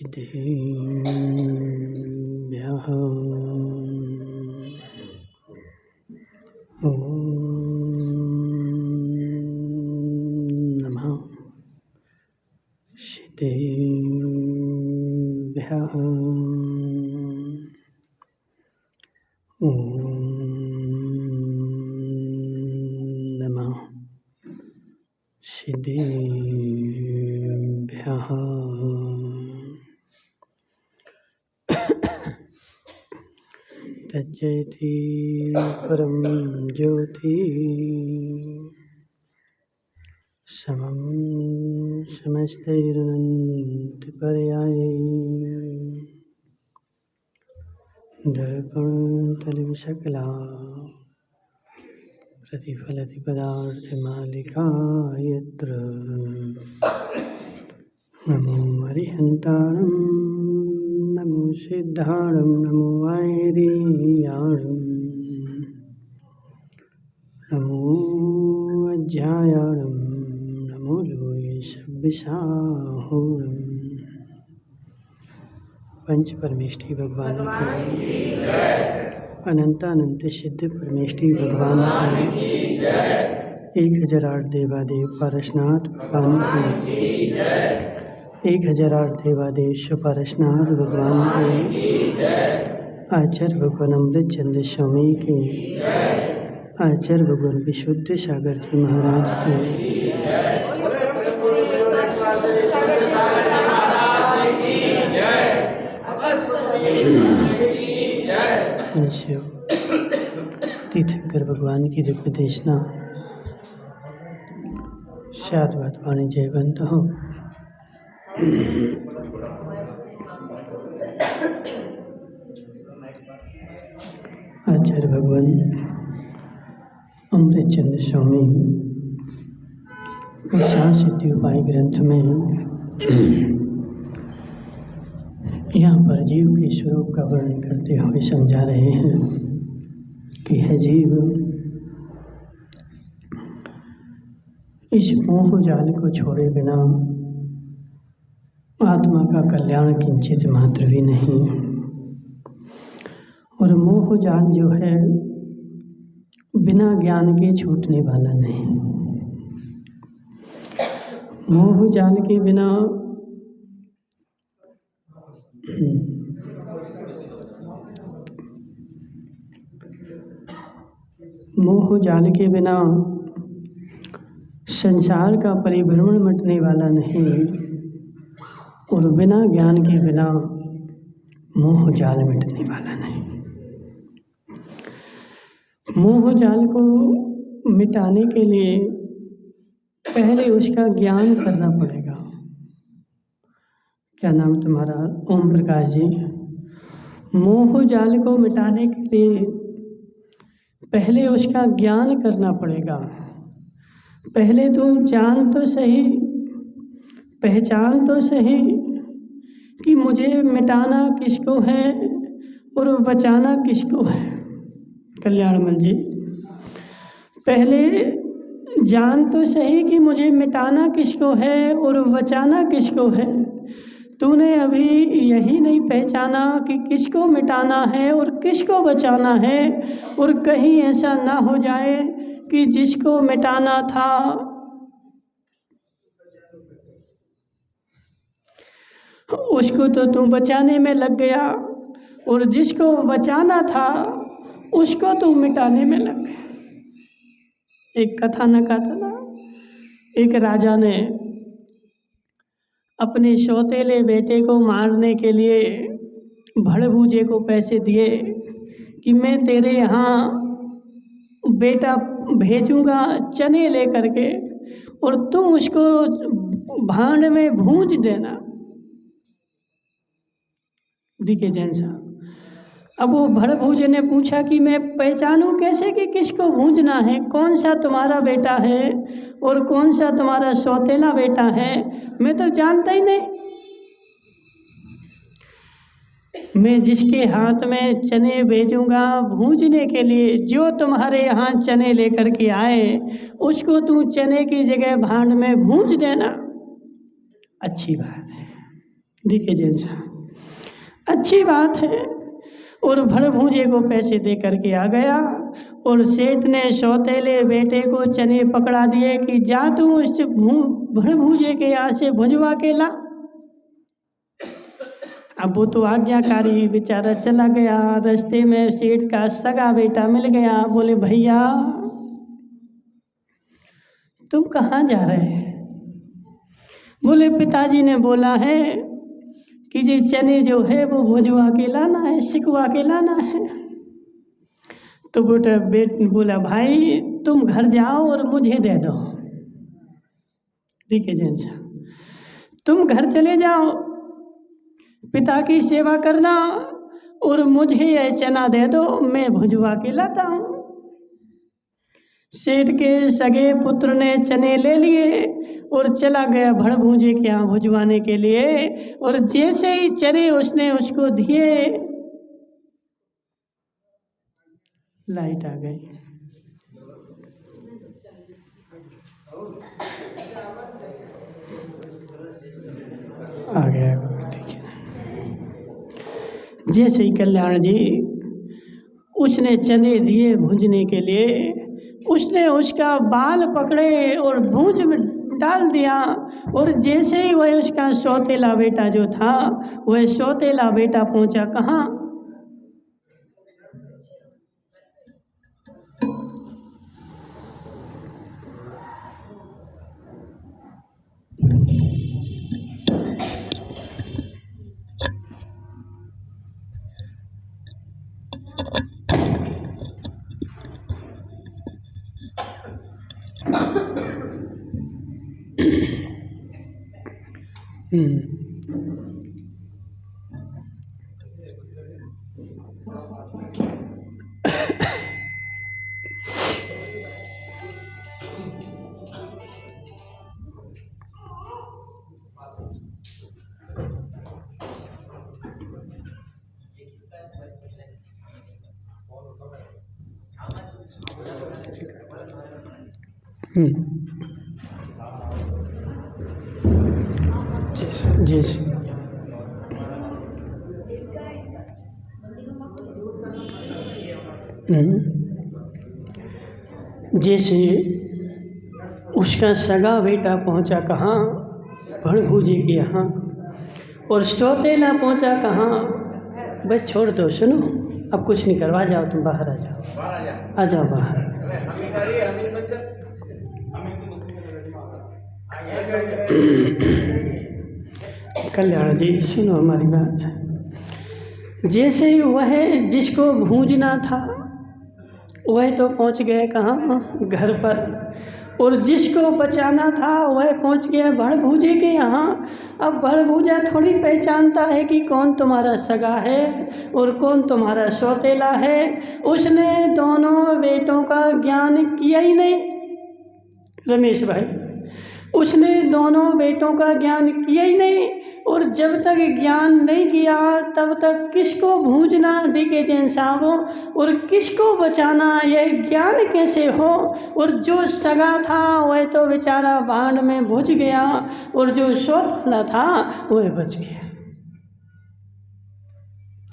सिद्धेभ्यः ॐ नमः सिद्धेभ्यः ॐ नमः सिद्धेभ्यः तज्जयति परं ज्योति समं समस्तैरनन्तपर्यायै दर्पणतलिमशकला प्रतिफलति पदार्थमालिका यत्र नमो अरिहन्ताणं नमो सिद्धाणं नमो वैरियाणं नमो अज्ञायाणं नमो लोये सब्बिसाहुणं। पंच परमेष्ठी भगवान को अनंतानंत सिद्ध परमेष्ठी भगवान को 1008 देवादेव पारसनाथ भगवान को 1008 देवादेव सुपारसनाथ भगवान को आचार्य भगवान अमृत चंद्र स्वामी के आचार्य भगवान विशुद्ध सागर जी महाराज के तीर्थंकर भगवान की दिव्य देशना शादवाद वाणी जयवंत हो। आचार्य भगवान अमृत चंद्र स्वामी विशाल सिद्धि उपाय ग्रंथ में यहाँ पर जीव के स्वरूप का वर्णन करते हुए समझा रहे हैं कि है जीव इस मोह जाल को छोड़े बिना आत्मा का कल्याण किंचित मात्र भी नहीं। और मोह जाल जो है बिना ज्ञान के छूटने वाला नहीं। मोह जाल के बिना मोह जाल के बिना संसार का परिभ्रमण मिटने वाला नहीं। और बिना ज्ञान के बिना मोह जाल मिटने वाला नहीं। मोह जाल को मिटाने के लिए पहले उसका ज्ञान करना पड़ेगा। क्या नाम तुम्हारा? ओम प्रकाश जी। मोह जाल को मिटाने के लिए पहले उसका ज्ञान करना पड़ेगा। पहले तुम जान तो सही, पहचान तो सही कि मुझे मिटाना किसको है और बचाना किसको है। कल्याणमल जी, पहले जान तो सही कि मुझे मिटाना किसको है और बचाना किसको है। तूने अभी यही नहीं पहचाना कि किसको मिटाना है और किसको बचाना है। और कहीं ऐसा ना हो जाए कि जिसको मिटाना था उसको तो तू बचाने में लग गया और जिसको बचाना था उसको तू मिटाने में लग गया। एक कथा न कहता ना, एक राजा ने अपने सौतेले बेटे को मारने के लिए भड़बूजे को पैसे दिए कि मैं तेरे यहाँ बेटा भेजूंगा चने लेकर के और तुम उसको भांड में भूंज देना। डीके जैन साहब, अब वो भड़भूजे ने पूछा कि मैं पहचानूं कैसे कि किसको भूंजना है, कौन सा तुम्हारा बेटा है और कौन सा तुम्हारा सौतेला बेटा है, मैं तो जानता ही नहीं। मैं जिसके हाथ में चने भेजूंगा भूंजने के लिए, जो तुम्हारे यहाँ चने लेकर के आए उसको तू चने की जगह भांड में भूंज देना। अच्छी बात है। देखिए जी, अच्छी बात है। और भड़भूजे को पैसे दे करके आ गया और सेठ ने सौतेले बेटे को चने पकड़ा दिए कि जा तू उस भड़भूजे के यहाँ से भुजवा के ला। अब वो तो आज्ञाकारी बेचारा चला गया। रास्ते में सेठ का सगा बेटा मिल गया। बोले भैया तुम कहाँ जा रहे हैं? बोले पिताजी ने बोला है कि ये चने जो है वो भुजवा के लाना है, सिकवा के लाना है। तो बेट बोला भाई तुम घर जाओ और मुझे दे दो। ठीक है जी, तुम घर चले जाओ, पिता की सेवा करना और मुझे यह चना दे दो, मैं भुजवा के लाता हूँ। सेठ के सगे पुत्र ने चने ले लिए और चला गया भड़भूजे के यहाँ भुजवाने के लिए। और जैसे ही चने उसने उसको दिए, लाइट आ गई। आ गया, ठीक है। जैसे ही कल्याण जी उसने चने दिए भूंजने के लिए, उसने उसका बाल पकड़े और भूंज में डाल दिया। और जैसे ही वह उसका सौतेला बेटा जो था, वह सौतेला बेटा पहुंचा कहाँ? जैसे जैसे उसका सगा बेटा पहुंचा कहाँ? भड़भूजे के यहाँ। और सौतेला पहुंचा कहाँ? बस छोड़ दो, सुनो अब कुछ नहीं करवा, जाओ तुम बाहर आ जाओ, आ जाओ बाहर। कल्याण जी सुनो हमारी बात। जैसे ही वह जिसको भूंजना था वह तो पहुंच गए कहाँ? घर पर। और जिसको बचाना था वह पहुंच गया भड़भूजे के यहाँ। अब भड़भूजा थोड़ी पहचानता है कि कौन तुम्हारा सगा है और कौन तुम्हारा सौतेला है। उसने दोनों बेटों का ज्ञान किया ही नहीं रमेश भाई, उसने दोनों बेटों का ज्ञान किया ही नहीं। और जब तक ज्ञान नहीं किया तब तक किसको भूंजना डीके जैन साहब और किसको बचाना यह ज्ञान कैसे हो। और जो सगा था वह तो बेचारा भांड में भुज गया और जो सौतेला था वह बच गया।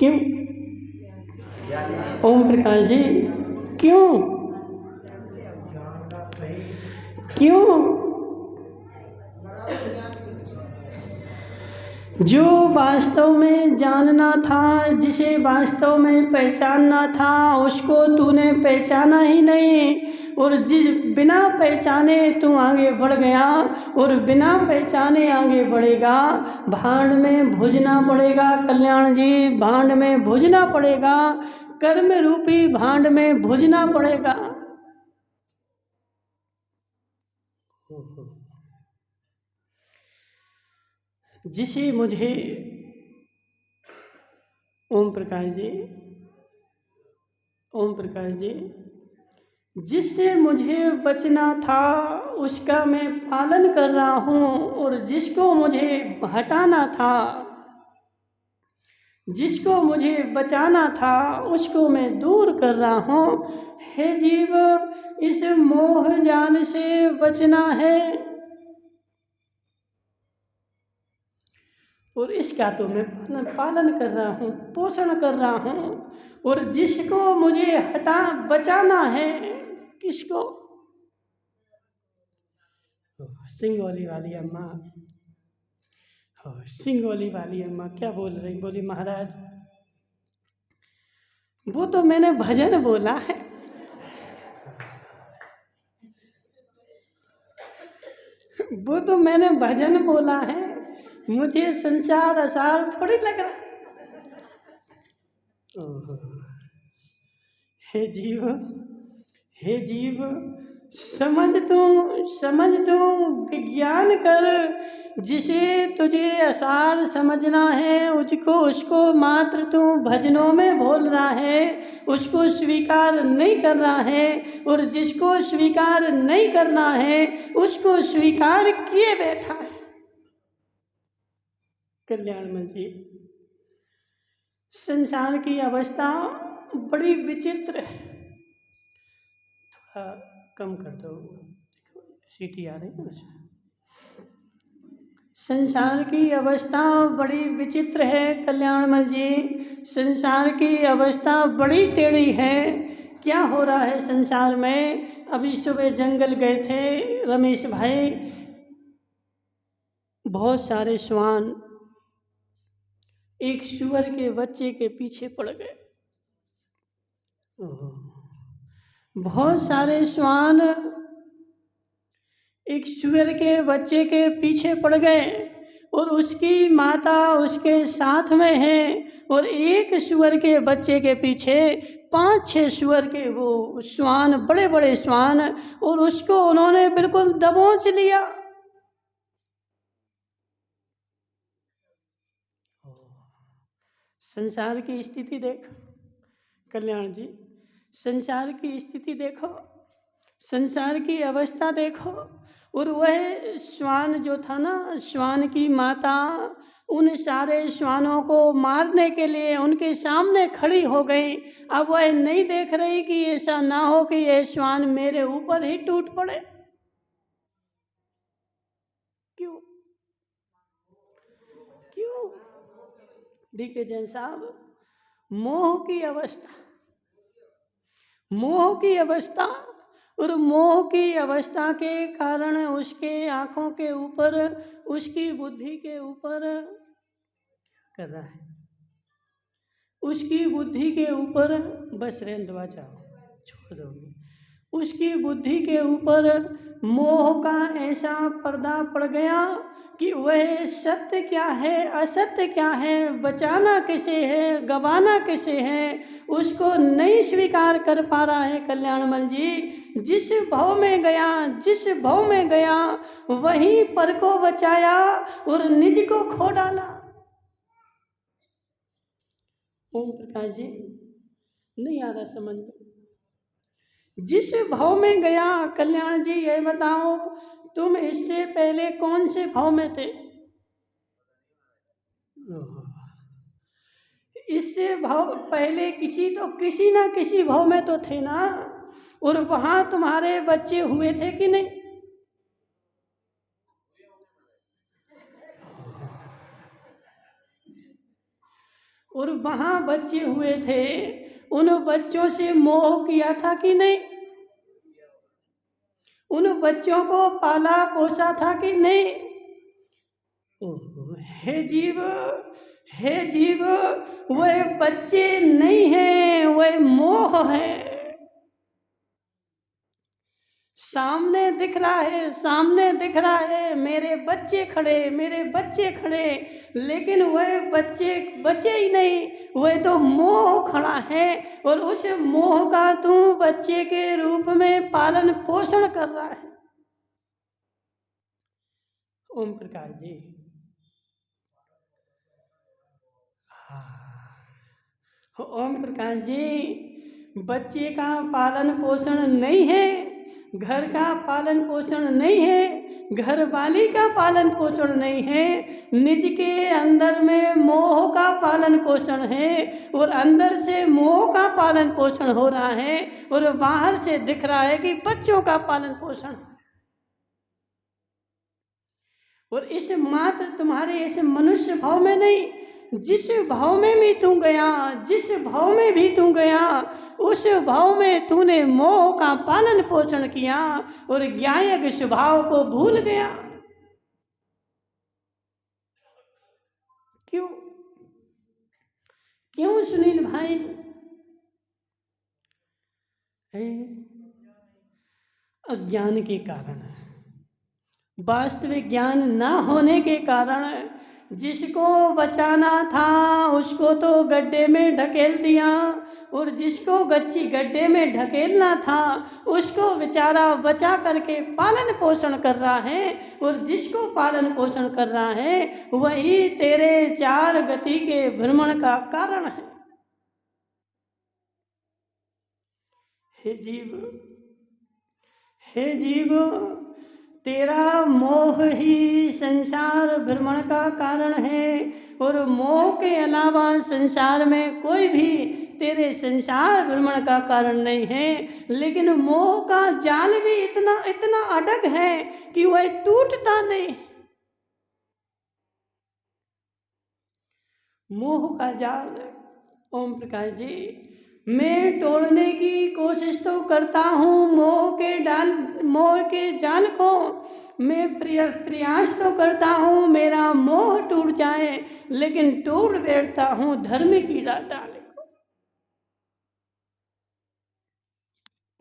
क्यों ओम प्रकाश जी? क्यों? जो वास्तव में जानना था, जिसे वास्तव में पहचानना था, उसको तूने पहचाना ही नहीं। और जिस बिना पहचाने तू आगे बढ़ गया और बिना पहचाने आगे बढ़ेगा, भांड में भुजना पड़ेगा। कल्याण जी भांड में भुजना पड़ेगा, कर्म रूपी भांड में भुजना पड़ेगा। जिसे मुझे ओम प्रकाश जी जिससे मुझे बचना था उसका मैं पालन कर रहा हूँ, और जिसको मुझे हटाना था, जिसको मुझे बचाना था, उसको मैं दूर कर रहा हूँ। हे जीव, इस मोह जाल से बचना है और इसका तो मैं पालन कर रहा हूँ, पोषण कर रहा हूँ। और जिसको मुझे बचाना है, किसको? सिंगोली वाली अम्मा, सिंगोली वाली अम्मा क्या बोल रही? बोली महाराज वो तो मैंने भजन बोला है। वो तो मैंने भजन बोला है, मुझे संसार असार थोड़ी लग रहा। हे जीव, हे जीव, समझ तू विज्ञान कर। जिसे तुझे असार समझना है उसको मात्र तू भजनों में बोल रहा है, उसको स्वीकार नहीं कर रहा है। और जिसको स्वीकार नहीं करना है उसको स्वीकार किए बैठा है। कल्याणमल जी, संसार की अवस्था बड़ी विचित्र है। थोड़ा कम कर दो, सीटी आ रही है। संसार की अवस्था बड़ी विचित्र है कल्याणमल जी, संसार की अवस्था बड़ी टेढ़ी है। क्या हो रहा है संसार में? अभी सुबह जंगल गए थे रमेश भाई, बहुत सारे श्वान एक सूअर के बच्चे के पीछे पड़ गए। बहुत सारे श्वान एक सूअर के बच्चे के पीछे पड़ गए और उसकी माता उसके साथ में है। और एक सूअर के बच्चे के पीछे 5-6 सूअर के वो श्वान, बड़े बड़े श्वान, और उसको उन्होंने बिल्कुल दबोच लिया। संसार की स्थिति देखो कल्याण जी, संसार की स्थिति देखो, संसार की अवस्था देखो। और वह श्वान जो था ना, श्वान की माता उन सारे श्वानों को मारने के लिए उनके सामने खड़ी हो गई। अब वह नहीं देख रही कि ऐसा ना हो कि यह श्वान मेरे ऊपर ही टूट पड़े। क्यों? देखिए जैन साहब, मोह की अवस्था, मोह की अवस्था, और मोह की अवस्था के कारण उसके आँखों के ऊपर, उसकी बुद्धि के ऊपर क्या कर रहा है? उसकी बुद्धि के ऊपर, बस रहने दो, जाओ छोड़ दोगे। उसकी बुद्धि के ऊपर मोह का ऐसा पर्दा पड़ गया कि वह सत्य क्या है, असत्य क्या है, बचाना किसे है, गवाना किसे है, उसको नहीं स्वीकार कर पा रहा है कल्याणमल जी। जिस भाव में गया, जिस भाव में गया वहीं पर को बचाया और निज को खो डाला। ओम प्रकाश जी, नहीं आ रहा समझ में? जिस भाव में गया कल्याण जी, ये बताओ तुम इससे पहले कौन से भाव में थे? इससे भाव पहले किसी ना किसी भाव में तो थे ना। और वहां तुम्हारे बच्चे हुए थे कि नहीं? और वहां बच्चे हुए थे, उन बच्चों से मोह किया था कि नहीं? उन बच्चों को पाला पोसा था कि नहीं? हे जीव, हे जीव, वह बच्चे नहीं है, वह मोह है। सामने दिख रहा है, सामने दिख रहा है मेरे बच्चे खड़े, मेरे बच्चे खड़े, लेकिन वह बच्चे बचे ही नहीं, वह तो मोह खड़ा है। और उस मोह का तू बच्चे के रूप में पालन पोषण कर रहा है। ओम प्रकाश जी, ओम प्रकाश जी, बच्चे का पालन पोषण नहीं है, घर का पालन पोषण नहीं है, घर वाली का पालन पोषण नहीं है, निज के अंदर में मोह का पालन पोषण है। और अंदर से मोह का पालन पोषण हो रहा है और बाहर से दिख रहा है कि बच्चों का पालन पोषण। और इस मात्र तुम्हारे इस मनुष्य भाव में नहीं, जिस भाव में भी तू गया, जिस भाव में भी तू गया, उस भाव में तूने मोह का पालन पोषण किया और ज्ञायक स्वभाव को भूल गया। क्यों क्यों सुनील भाई? अज्ञान के कारण, वास्तविक ज्ञान ना होने के कारण। जिसको बचाना था उसको तो गड्ढे में ढकेल दिया, और जिसको गड्ढे में ढकेलना था उसको बेचारा बचा करके पालन पोषण कर रहा है, और जिसको पालन पोषण कर रहा है वही तेरे चार गति के भ्रमण का कारण है। हे जीव, तेरा मोह ही संसार भ्रमण का कारण है, और मोह के अलावा संसार में कोई भी तेरे संसार भ्रमण का कारण नहीं है। लेकिन मोह का जाल भी इतना इतना अटक है कि वह टूटता नहीं। मोह का जाल, ओम प्रकाश जी, मैं तोड़ने की कोशिश तो करता हूँ मोह के जाल को मैं प्रयास तो करता हूँ मेरा मोह टूट जाए, लेकिन टूट बैठता हूँ धर्म की डाल को।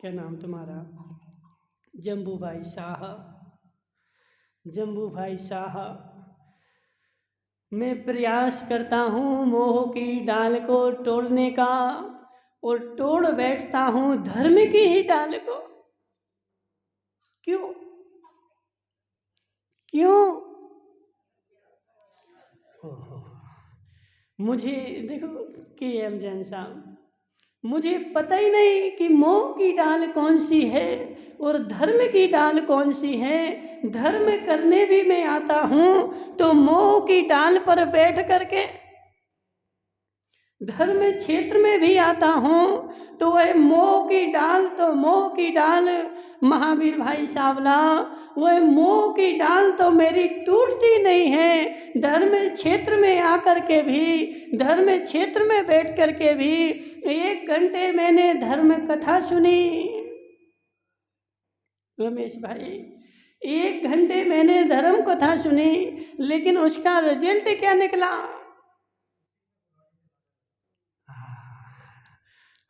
क्या नाम तुम्हारा? जम्बू भाई शाह। मैं प्रयास करता हूँ मोह की डाल को तोड़ने का, और तोड़ बैठता हूँ धर्म की ही डाल को। क्यों? मुझे देखो KM जैन साहब, मुझे पता ही नहीं कि मोह की डाल कौन सी है और धर्म की डाल कौन सी है। धर्म करने भी मैं आता हूँ तो मोह की डाल पर बैठ करके, धर्म क्षेत्र में भी आता हूँ तो वह मोह की डाल महावीर भाई सावला, वह मोह की डाल तो मेरी टूटती नहीं है। धर्म क्षेत्र में आकर के भी, धर्म क्षेत्र में बैठ करके भी 1 घंटे मैंने धर्म कथा सुनी। रमेश भाई, 1 घंटे मैंने धर्म कथा सुनी, लेकिन उसका रिजल्ट क्या निकला?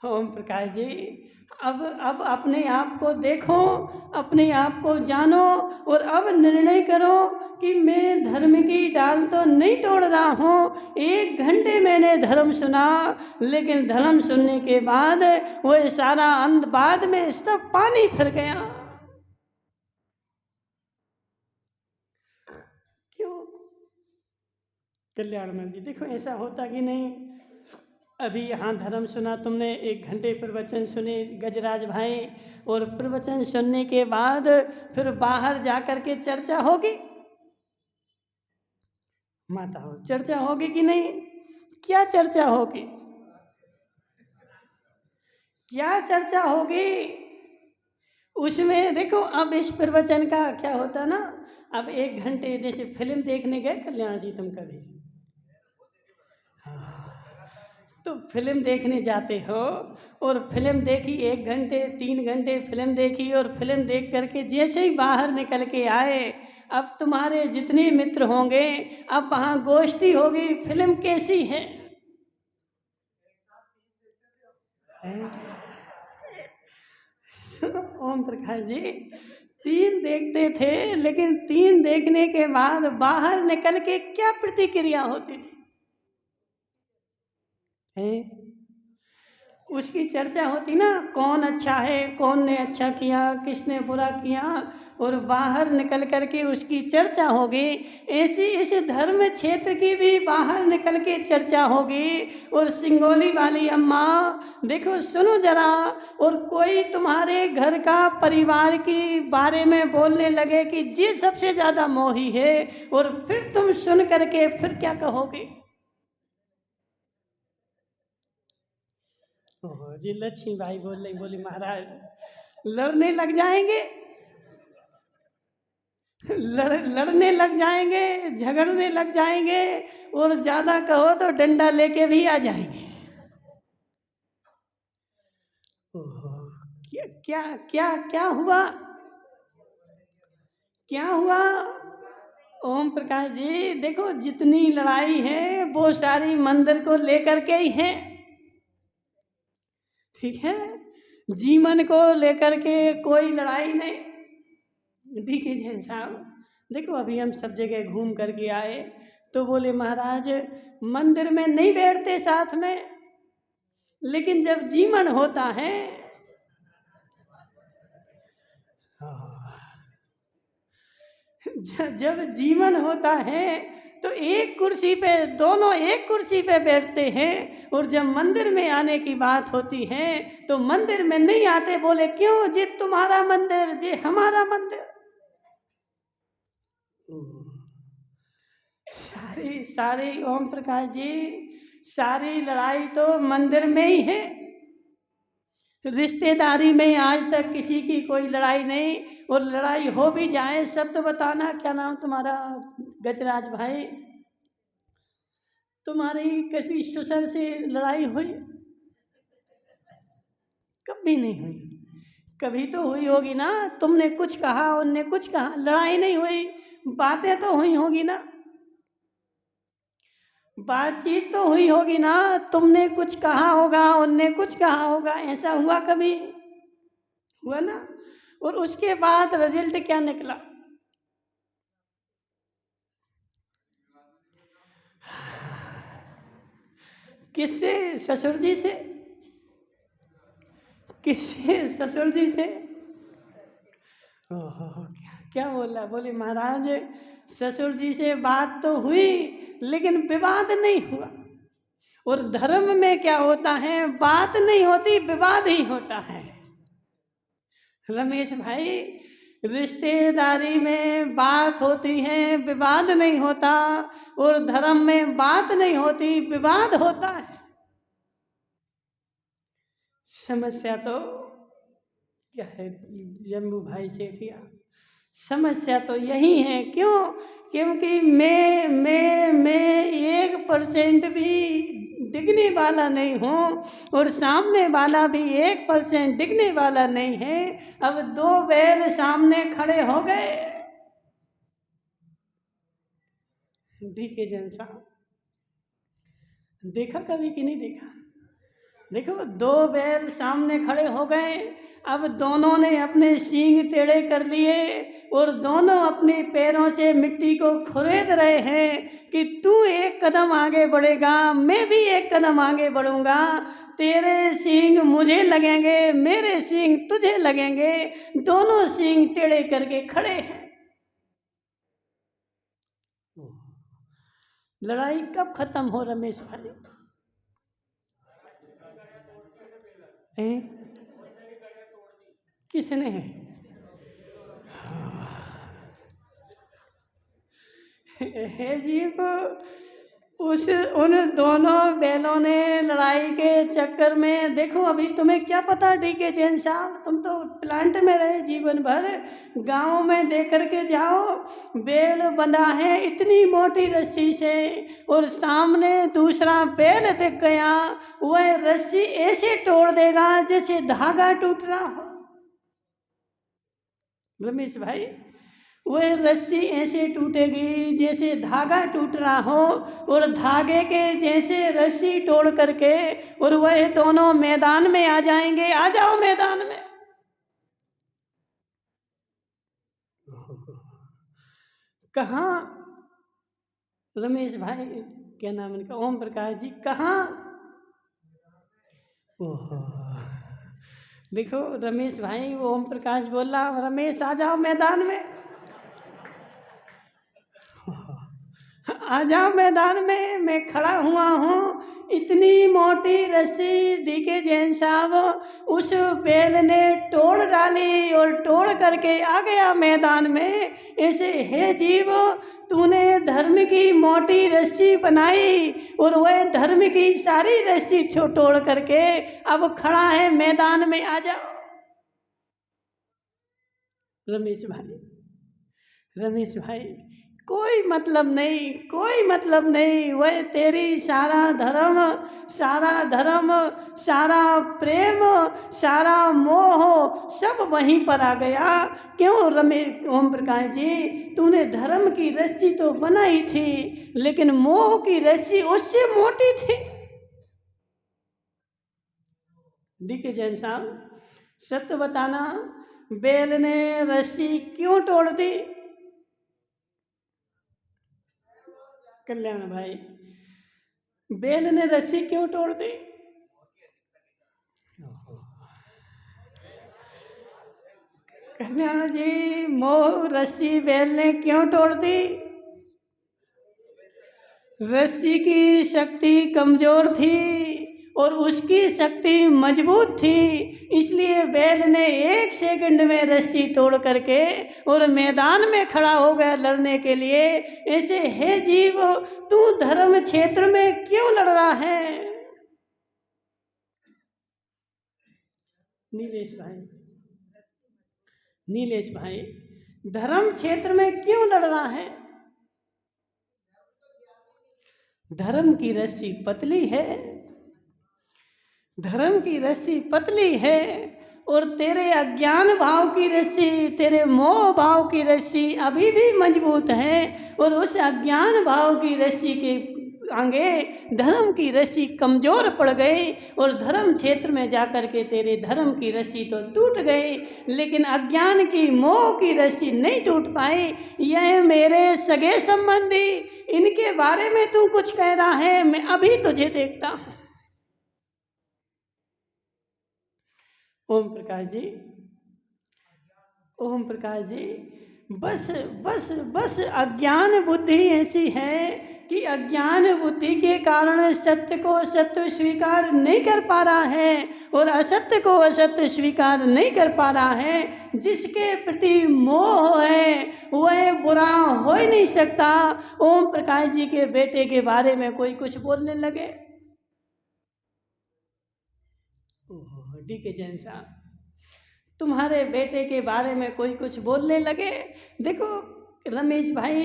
ओम प्रकाश जी, अब अपने आप को देखो, अपने आप को जानो, और अब निर्णय करो कि मैं धर्म की डाल तो नहीं तोड़ रहा हूँ। 1 घंटे मैंने धर्म सुना, लेकिन धर्म सुनने के बाद वो सारा अंध बाद में सब पानी फिर गया। क्यों? कल्याणमल जी, देखो ऐसा होता कि नहीं? अभी यहाँ धर्म सुना तुमने, 1 घंटे प्रवचन सुने गजराज भाई, और प्रवचन सुनने के बाद फिर बाहर जाकर के चर्चा होगी। माता हो, चर्चा होगी कि नहीं? क्या चर्चा होगी? क्या चर्चा होगी उसमें? देखो अब इस प्रवचन का क्या होता ना, अब 1 घंटे जैसे फिल्म देखने गए कल्याण जी तुम कभी? तो फिल्म देखने जाते हो, और फिल्म देखी 1 घंटे 3 घंटे फिल्म देखी, और फिल्म देख करके जैसे ही बाहर निकल के आए, अब तुम्हारे जितने मित्र होंगे, अब वहाँ गोष्ठी होगी, फिल्म कैसी है? ओम प्रकाश जी, 3 देखते थे, लेकिन 3 देखने के बाद बाहर निकल के क्या प्रतिक्रिया होती थी? उसकी चर्चा होती ना, कौन अच्छा है, कौन ने अच्छा किया, किसने बुरा किया, और बाहर निकल करके उसकी चर्चा होगी। ऐसी इस धर्म क्षेत्र की भी बाहर निकल के चर्चा होगी। और सिंगोली वाली अम्मा, देखो सुनो जरा, और कोई तुम्हारे घर का परिवार की बारे में बोलने लगे कि जी सबसे ज़्यादा मोही है, और फिर तुम सुन करके फिर क्या कहोगे? ओहो जी, लक्ष्मी भाई बोली महाराज लड़ने लग जाएंगे। लड़ने लग जाएंगे, झगड़ने लग जाएंगे, और ज्यादा कहो तो डंडा लेके भी आ जाएंगे। ओहो, क्या क्या क्या क्या हुआ? क्या हुआ? ओम प्रकाश जी, देखो जितनी लड़ाई है वो सारी मंदिर को लेकर के ही है, ठीक है? जीवन को लेकर के कोई लड़ाई नहीं। देखिए साहब, देखो अभी हम सब जगह घूम करके आए तो बोले महाराज मंदिर में नहीं बैठते साथ में, लेकिन जब जीवन होता है, जब जीवन होता है तो एक कुर्सी पे दोनों एक कुर्सी पे बैठते हैं, और जब मंदिर में आने की बात होती है तो मंदिर में नहीं आते। बोले क्यों जी? तुम्हारा मंदिर जी हमारा मंदिर। सारी सारी ओम प्रकाश जी, सारी लड़ाई तो मंदिर में ही है। रिश्तेदारी में आज तक किसी की कोई लड़ाई नहीं, और लड़ाई हो भी जाए सब तो बताना। क्या नाम तुम्हारा? गजराज भाई, तुम्हारी कभी ससुर से लड़ाई हुई? कभी नहीं हुई। कभी तो हुई होगी ना, तुमने कुछ कहा उनने कुछ कहा, लड़ाई नहीं हुई, बातें तो हुई होगी ना, बातचीत तो हुई होगी ना। तुमने कुछ कहा होगा, उनने कुछ कहा होगा, ऐसा हुआ कभी? हुआ ना? और उसके बाद रिजल्ट क्या निकला? किससे? ससुर जी से। किससे? ससुर जी से। ओहो, क्या बोला? बोले महाराज ससुर जी से बात तो हुई लेकिन विवाद नहीं हुआ। और धर्म में क्या होता है? बात नहीं होती, विवाद ही होता है। रमेश भाई, रिश्तेदारी में बात होती है, विवाद नहीं होता, और धर्म में बात नहीं होती, विवाद होता है। समस्या तो क्या है जम्बू भाई सेठिया? समस्या तो यही है। क्यों? क्योंकि मैं 1% भी दिखने वाला नहीं हूँ, और सामने वाला भी 1% दिखने वाला नहीं है। अब 2 बैल सामने खड़े हो गए। डीके जैन साहब, देखा कभी कि नहीं देखा? देखो 2 बैल सामने खड़े हो गए, अब दोनों ने अपने सींग टेढ़े कर लिए, और दोनों अपने पैरों से मिट्टी को खुरेद रहे हैं कि तू 1 कदम आगे बढ़ेगा, मैं भी 1 कदम आगे बढ़ूंगा, तेरे सींग मुझे लगेंगे, मेरे सींग तुझे लगेंगे। दोनों सींग टेढ़े करके खड़े हैं। लड़ाई कब खत्म हो रमेश भाई? किसने? है जीव, उन दोनों बैलों ने लड़ाई के चक्कर में, देखो अभी तुम्हें क्या पता डीके जैन साहब, तुम तो प्लांट में रहे जीवन भर। गांव में देख करके जाओ, बैल बंधा है इतनी मोटी रस्सी से, और सामने दूसरा बैल दिख गया, वह रस्सी ऐसे तोड़ देगा जैसे धागा टूट रहा हो। रमेश भाई, वह रस्सी ऐसे टूटेगी जैसे धागा टूट रहा हो, और धागे के जैसे रस्सी तोड़ करके, और वह दोनों मैदान में आ जाएंगे। आ जाओ मैदान में। कहाँ? रमेश भाई, क्या नाम इनका? ओम प्रकाश जी, कहाँ? ओहो, देखो रमेश भाई, वो ओम प्रकाश बोला रमेश आ जाओ मैदान में। आ जाओ मैदान में, मैं खड़ा हुआ हूँ। इतनी मोटी रस्सी डीके जैन साहब, उस बैल ने तोड़ डाली और तोड़ करके आ गया मैदान में। ऐसे हे जीव, तूने धर्म की मोटी रस्सी बनाई, और वह धर्म की सारी रस्सी तोड़ करके अब खड़ा है मैदान में। आ जाओ। रमेश भाई, रमेश भाई, कोई मतलब नहीं, कोई मतलब नहीं। वह तेरी सारा धर्म, सारा धर्म, सारा प्रेम, सारा मोह सब वहीं पर आ गया। क्यों रमेश, ओम प्रकाश जी, तूने धर्म की रस्सी तो बनाई थी, लेकिन मोह की रस्सी उससे मोटी थी। डीके जैन साहब, सत्य बताना, बैल ने रस्सी क्यों तोड़ दी? कल्याण भाई, बैल ने रस्सी क्यों तोड़ दी? कल्याण जी, मोह रस्सी बैल ने क्यों तोड़ दी? रस्सी की शक्ति कमजोर थी और उसकी शक्ति मजबूत थी, इसलिए बैल ने 1 सेकंड में रस्सी तोड़ करके और मैदान में खड़ा हो गया लड़ने के लिए। ऐसे हे जीव, तू धर्म क्षेत्र में क्यों लड़ रहा है? नीलेश भाई, नीलेश भाई, धर्म क्षेत्र में क्यों लड़ रहा है? धर्म की रस्सी पतली है, धर्म की रस्सी पतली है, और तेरे अज्ञान भाव की रस्सी, तेरे मोह भाव की रस्सी अभी भी मजबूत है, और उस अज्ञान भाव की रस्सी के आगे धर्म की रस्सी कमजोर पड़ गई, और धर्म क्षेत्र में जाकर के तेरे धर्म की रस्सी तो टूट गई, लेकिन अज्ञान की, मोह की रस्सी नहीं टूट पाई। यह मेरे सगे संबंधी, इनके बारे में तू कुछ कह रहा है, मैं अभी तुझे देखता हूं। ओम प्रकाश जी, ओम प्रकाश जी, बस बस बस अज्ञान बुद्धि ऐसी है कि अज्ञान बुद्धि के कारण सत्य को सत्य स्वीकार नहीं कर पा रहा है, और असत्य को असत्य स्वीकार नहीं कर पा रहा है। जिसके प्रति मोह है वह बुरा हो ही नहीं सकता। ओम प्रकाश जी के बेटे के बारे में कोई कुछ बोलने लगे। डीके जैन साहब, तुम्हारे बेटे के बारे में कोई कुछ बोलने लगे। देखो रमेश भाई,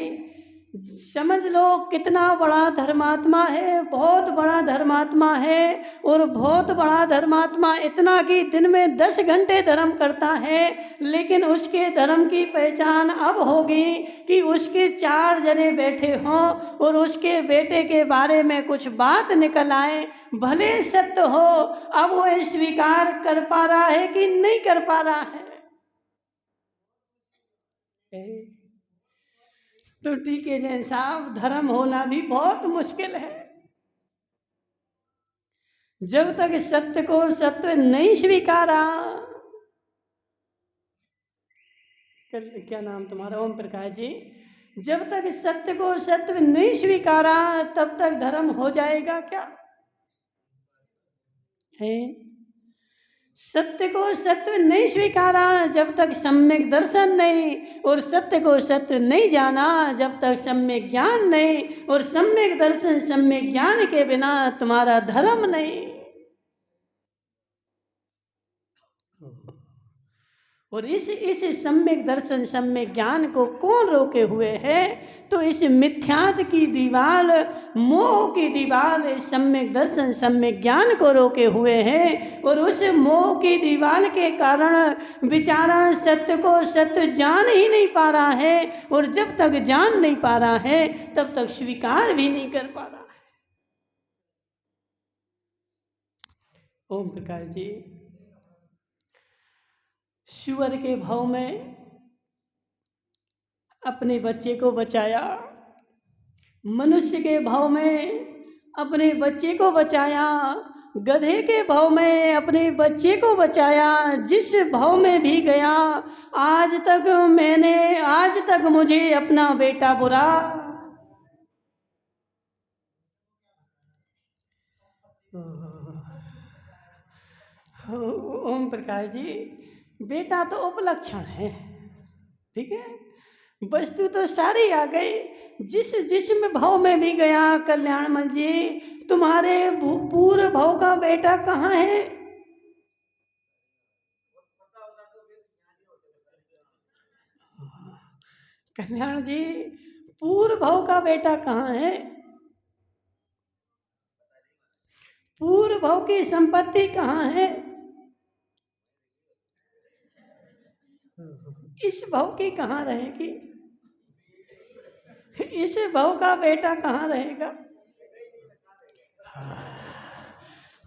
समझ लो कितना बड़ा धर्मात्मा है, बहुत बड़ा धर्मात्मा है, और बहुत बड़ा धर्मात्मा इतना कि दिन में 10 घंटे धर्म करता है, लेकिन उसके धर्म की पहचान अब होगी कि उसके 4 जने बैठे हों और उसके बेटे के बारे में कुछ बात निकल आए, भले सत्य हो, अब वो स्वीकार कर पा रहा है कि नहीं कर पा रहा है। तो टीके जैन साहब, धर्म होना भी बहुत मुश्किल है। जब तक सत्य को सत्य नहीं स्वीकारा, क्या नाम तुम्हारा? ओम प्रकाश जी, जब तक सत्य को सत्य नहीं स्वीकारा तब तक धर्म हो जाएगा क्या? है, सत्य को सत्य नहीं स्वीकारा जब तक सम्यक दर्शन नहीं, और सत्य को सत्य नहीं जाना जब तक सम्यक ज्ञान नहीं, और सम्यक दर्शन सम्यक ज्ञान के बिना तुम्हारा धर्म नहीं। और इस सम्यक दर्शन सम्यक ज्ञान को कौन रोके हुए है? तो इस मिथ्यात की दीवार, मोह की दीवार इस सम्यक दर्शन सम्यक ज्ञान को रोके हुए हैं, और उस मोह की दीवार के कारण बेचारा सत्य को सत्य जान ही नहीं पा रहा है, और जब तक जान नहीं पा रहा है तब तक स्वीकार भी नहीं कर पा रहा है। ओम प्रकाश जी, सुअर के भाव में अपने बच्चे को बचाया, मनुष्य के भाव में अपने बच्चे को बचाया, गधे के भाव में अपने बच्चे को बचाया। जिस भाव में भी गया, आज तक मुझे अपना बेटा बुरा। ओम प्रकाश जी, बेटा तो उपलक्षण है, ठीक है, वस्तु तो सारी आ गई। जिस भाव में भी गया कल्याणमल जी, तुम्हारे पूर्व भाव का बेटा कहाँ है? कल्याण जी, पूर्व भाव का बेटा कहाँ है? पूर्व भाव की संपत्ति कहाँ है? इस भाव की कहाँ रहेगी? इस भाव का बेटा कहाँ रहेगा?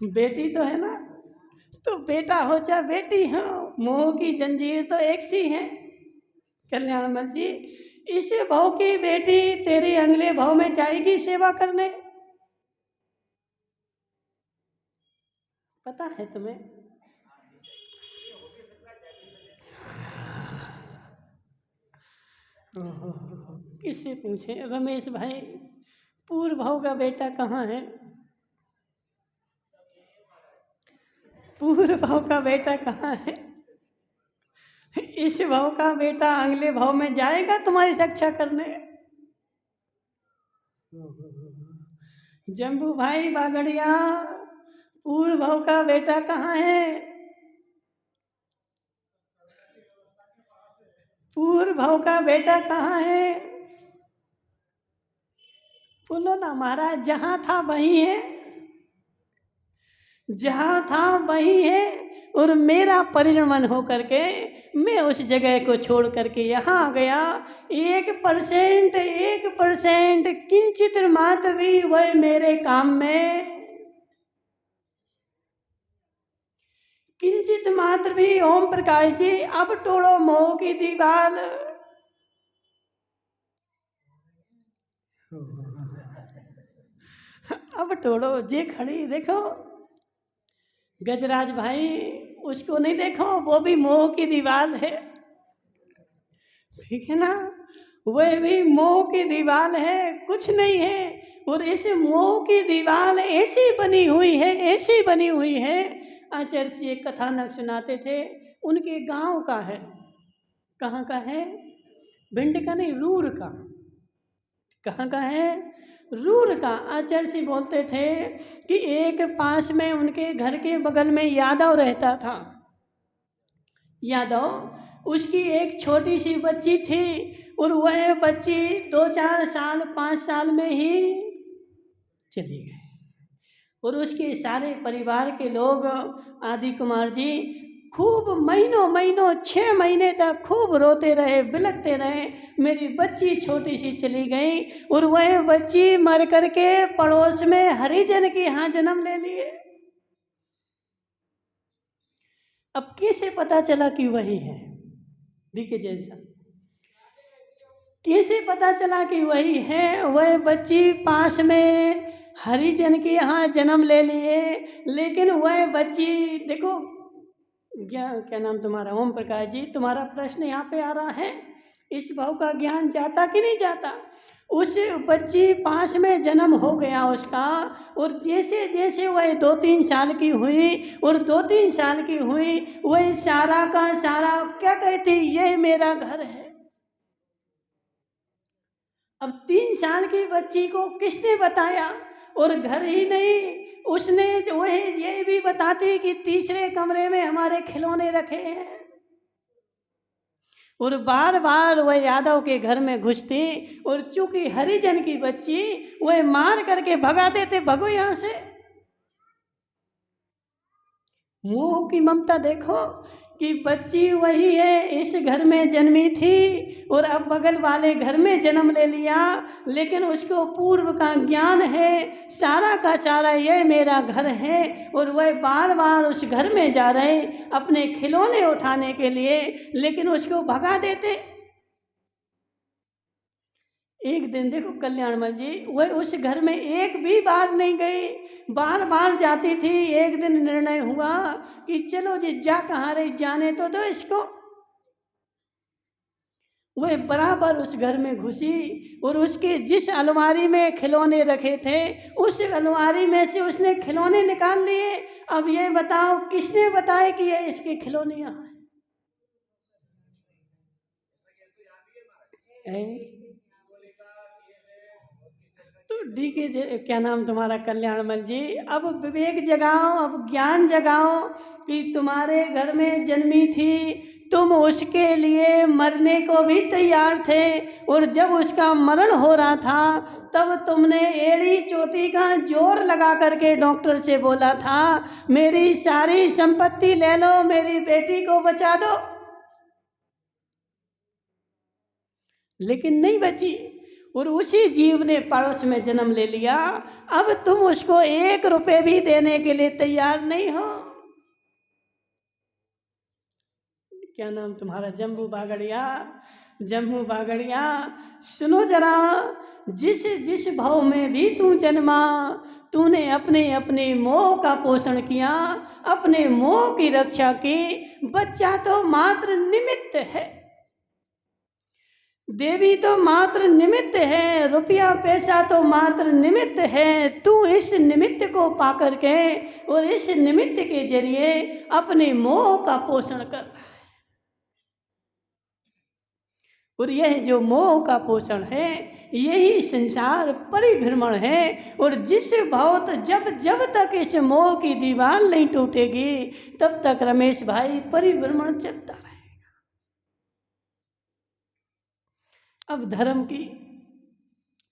बेटी तो है ना, तो बेटा हो चाहे बेटी हो, मोह की जंजीर तो एक सी है। कल्याणमल जी, इस भाव की बेटी तेरे अगले भाव में जाएगी सेवा करने, पता है तुम्हें? किससे पूछे? रमेश भाई, पूर्व भाव का बेटा कहाँ है? पूर्व भाव का बेटा कहाँ है? इस भाव का बेटा अगले भाव में जाएगा तुम्हारी रक्षा करने। जम्बू भाई बागड़िया, पूर्व भाव का बेटा कहाँ है? पूर्व भाव का बेटा कहाँ है? बोलो ना महाराज, जहां था वही है, जहां था वही है। और मेरा परिणमन हो करके मैं उस जगह को छोड़ करके यहाँ आ गया। 1% किंचित मात्र भी वह मेरे काम में, किंचित मात्र भी। ओम प्रकाश जी, अब तोड़ो मोह की दीवार। अब तोड़ो, जे खड़ी देखो गजराज भाई, उसको नहीं देखो, वो भी मोह की दीवार है, ठीक है ना? वह भी मोह की दीवार है, कुछ नहीं है। और इस मोह की दीवार ऐसी बनी हुई है, ऐसी बनी हुई है। आचार्य जी एक कथानक सुनाते थे, उनके गांव का है। कहाँ का है? भिंड का नहीं, रूर का। कहाँ का है? रूर का। आचार्य जी बोलते थे कि एक पास में उनके घर के बगल में यादव रहता था। यादव, उसकी एक छोटी सी बच्ची थी, और वह बच्ची 2-4 साल 5 साल में ही चली गई। और उसके सारे परिवार के लोग, आदि कुमार जी, खूब महीनों महीनों 6 महीने तक खूब रोते रहे, बिलखते रहे, मेरी बच्ची छोटी सी चली गई। और वह बच्ची मर करके पड़ोस में हरिजन के यहाँ जन्म ले लिए। अब कैसे पता चला कि वही है? देखिए जैसा, कैसे पता चला कि वही है? वह बच्ची पास में हरिजन के यहाँ जन्म ले लिए, लेकिन वह बच्ची, देखो क्या नाम तुम्हारा? ओम प्रकाश जी, तुम्हारा प्रश्न यहाँ पे आ रहा है, इस भाव का ज्ञान जाता कि नहीं जाता? उस बच्ची पास में जन्म हो गया उसका, और जैसे जैसे वह 2-3 साल की हुई, और 2-3 साल की हुई, वह सारा का सारा क्या कहती, यह मेरा घर है। अब 3 साल की बच्ची को किसने बताया? और घर ही नहीं, उसने वह ये भी बताती कि तीसरे कमरे में हमारे खिलौने रखे हैं। और बार बार वह यादव के घर में घुसती, और चूंकि हरिजन की बच्ची, वह मार करके भगा देते, भगो यहाँ से। मोह की ममता देखो कि बच्ची वही है, इस घर में जन्मी थी और अब बगल वाले घर में जन्म ले लिया, लेकिन उसको पूर्व का ज्ञान है, सारा का सारा ये मेरा घर है। और वह बार बार उस घर में जा रहे अपने खिलौने उठाने के लिए, लेकिन उसको भगा देते। एक दिन देखो कल्याणमल जी, वह उस घर में एक भी बार नहीं गई, बार बार जाती थी। एक दिन निर्णय हुआ कि चलो जी, जा कहाँ रही, जाने तो दो इसको। वह बराबर उस घर में घुसी, और उसके जिस अलमारी में खिलौने रखे थे, उस अलमारी में से उसने खिलौने निकाल लिए। अब ये बताओ, किसने बताया कि ये इसके खिलौने यहाँ है? तो क्या नाम तुम्हारा? कल्याणमल जी। अब विवेक जगाओ, अब ज्ञान जगाओ कि तुम्हारे घर में जन्मी थी, तुम उसके लिए मरने को भी तैयार थे, और जब उसका मरण हो रहा था तब तुमने एड़ी चोटी का जोर लगा करके डॉक्टर से बोला था, मेरी सारी संपत्ति ले लो, मेरी बेटी को बचा दो, लेकिन नहीं बची, और उसी जीव ने पड़ोस में जन्म ले लिया। अब तुम उसको 1 रुपए भी देने के लिए तैयार नहीं हो। क्या नाम तुम्हारा? जम्बू बागड़िया। जम्बू बागड़िया, सुनो जरा, जिस जिस भाव में भी तू जन्मा, तूने अपने अपने मोह का पोषण किया, अपने मोह की रक्षा की। बच्चा तो मात्र निमित्त है, देवी तो मात्र निमित्त है, रुपया पैसा तो मात्र निमित्त है। तू इस निमित्त को पा करके और इस निमित्त के जरिए अपने मोह का पोषण कर, और यह जो मोह का पोषण है यही संसार परिभ्रमण है। और जिस बहुत जब जब तक इस मोह की दीवार नहीं टूटेगी तब तक रमेश भाई परिभ्रमण चलता रहेगा। अब धर्म की,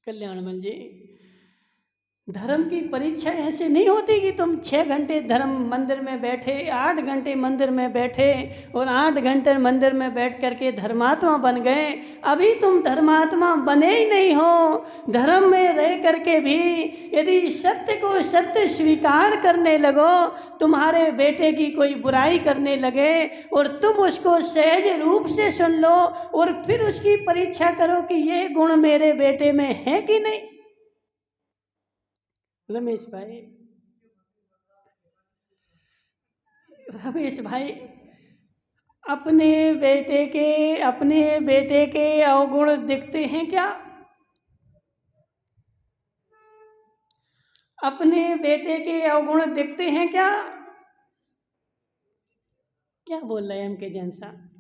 कल्याणमल जी, धर्म की परीक्षा ऐसे नहीं होती कि तुम 6 घंटे धर्म मंदिर में बैठे, 8 घंटे मंदिर में बैठे और 8 घंटे मंदिर में बैठ करके धर्मात्मा बन गए। अभी तुम धर्मात्मा बने ही नहीं हो। धर्म में रह करके भी यदि सत्य को सत्य स्वीकार करने लगो, तुम्हारे बेटे की कोई बुराई करने लगे और तुम उसको सहज रूप से सुन लो और फिर उसकी परीक्षा करो कि ये गुण मेरे बेटे में है कि नहीं। रमेश भाई, रमेश भाई, अपने बेटे के अवगुण दिखते हैं क्या? अपने बेटे के अवगुण दिखते हैं क्या? क्या बोल रहे हैं एम के जैन साहब?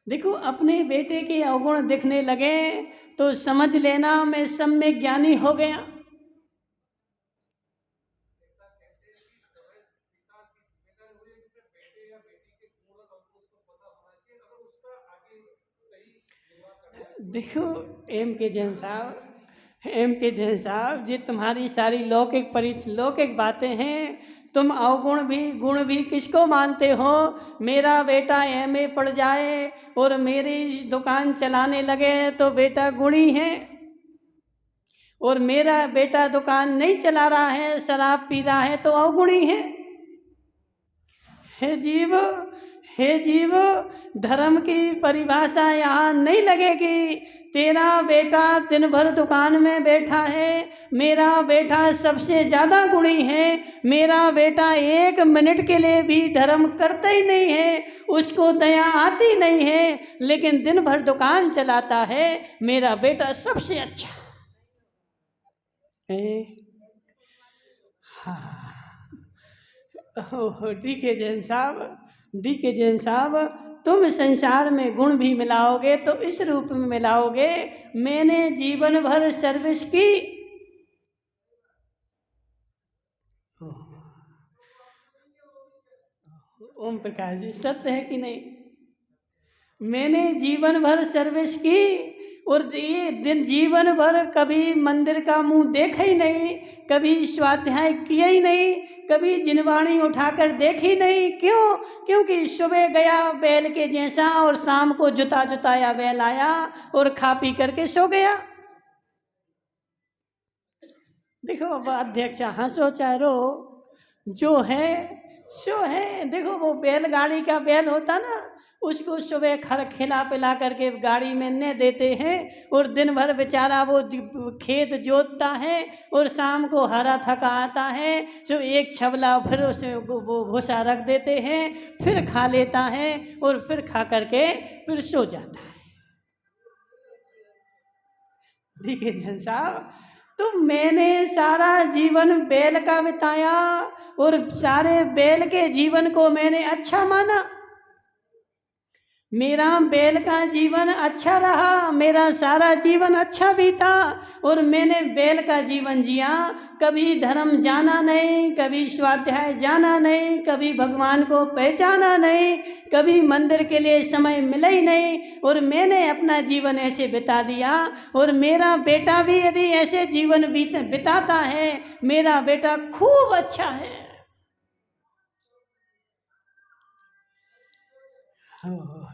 देखो, अपने बेटे के अवगुण दिखने लगे तो समझ लेना मैं सम्य ज्ञानी हो गया। देखो एम के जैन साहब जी, तुम्हारी सारी लौकिक बातें हैं। तुम अवगुण भी गुण भी किसको मानते हो? मेरा बेटा एमए पढ़ जाए और मेरी दुकान चलाने लगे तो बेटा गुणी है, और मेरा बेटा दुकान नहीं चला रहा है, शराब पी रहा है, तो अवगुणी है। हे जीव, धर्म की परिभाषा यहाँ नहीं लगेगी। तेरा बेटा दिन भर दुकान में बैठा है, मेरा बेटा सबसे ज़्यादा गुणी है। मेरा बेटा 1 मिनट के लिए भी धर्म करता ही नहीं है, उसको दया आती नहीं है, लेकिन दिन भर दुकान चलाता है। मेरा बेटा सबसे अच्छा है। हाँ, डी के जैन साहब, तुम संसार में गुण भी मिलाओगे तो इस रूप में मिलाओगे, मैंने जीवन भर सर्विस की। ओम प्रकाश जी, सत्य है कि नहीं? मैंने जीवन भर सर्विस की और ये दिन जीवन भर कभी मंदिर का मुंह देखा ही नहीं, कभी स्वाध्याय किया ही नहीं, कभी जिनवाणी उठाकर देखी नहीं। क्यों? क्योंकि सुबह गया बैल के जैसा और शाम को जुताया बैल आया और खा पी करके सो गया। देखो अब अध्यक्ष हंसो चाहे रो, जो है सो है। देखो वो बैलगाड़ी का बैल होता ना, उसको सुबह खिला पिला करके गाड़ी में न देते हैं और दिन भर बेचारा वो खेत जोतता है और शाम को हरा थका आता है, तो एक छबला फिर उसमें वो भूसा रख देते हैं, फिर खा लेता है और फिर खा करके फिर सो जाता है। ठीक है जन साहब, तो मैंने सारा जीवन बैल का बिताया और सारे बैल के जीवन को मैंने अच्छा माना। मेरा बैल का जीवन अच्छा रहा, मेरा सारा जीवन अच्छा बीता और मैंने बैल का जीवन जिया। कभी धर्म जाना नहीं, कभी स्वाध्याय जाना नहीं, कभी भगवान को पहचाना नहीं, कभी मंदिर के लिए समय मिला ही नहीं और मैंने अपना जीवन ऐसे बिता दिया। और मेरा बेटा भी यदि ऐसे जीवन बिताता है, मेरा बेटा खूब अच्छा है।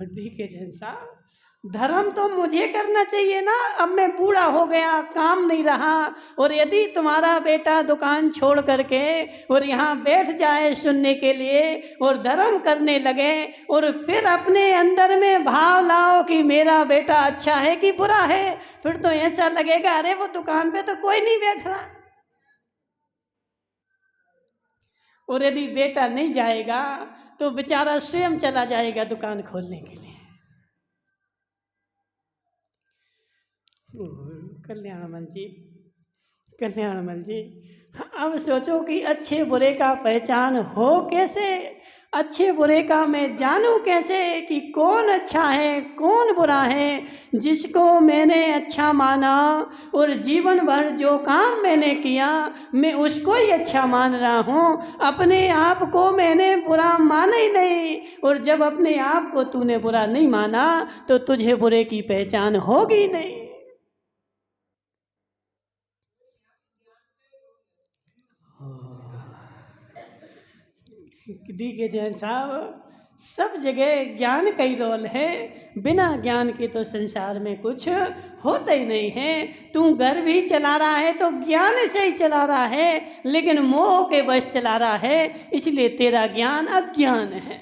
ठीक है जैन साहब, धर्म तो मुझे करना चाहिए ना। अब मैं बूढ़ा हो गया, काम नहीं रहा, और यदि तुम्हारा बेटा दुकान छोड़ करके और यहाँ बैठ जाए सुनने के लिए और धर्म करने लगे और फिर अपने अंदर में भाव लाओ कि मेरा बेटा अच्छा है कि बुरा है, फिर तो ऐसा लगेगा अरे वो दुकान पे तो कोई नहीं बैठ रहा। और यदि बेटा नहीं जाएगा तो बेचारा स्वयं चला जाएगा दुकान खोलने के लिए। कल्याणमल जी, कल्याणमल जी, अब सोचो कि अच्छे बुरे का पहचान हो कैसे, अच्छे बुरे का मैं जानूं कैसे कि कौन अच्छा है कौन बुरा है। जिसको मैंने अच्छा माना और जीवन भर जो काम मैंने किया मैं उसको ही अच्छा मान रहा हूँ, अपने आप को मैंने बुरा माना ही नहीं। और जब अपने आप को तूने बुरा नहीं माना तो तुझे बुरे की पहचान होगी नहीं। दी के जैन साहब, सब जगह ज्ञान का ही रोल है, बिना ज्ञान के तो संसार में कुछ होता ही नहीं है। तू घर भी चला रहा है तो ज्ञान से ही चला रहा है, लेकिन मोह के वश चला रहा है, इसलिए तेरा ज्ञान अज्ञान है।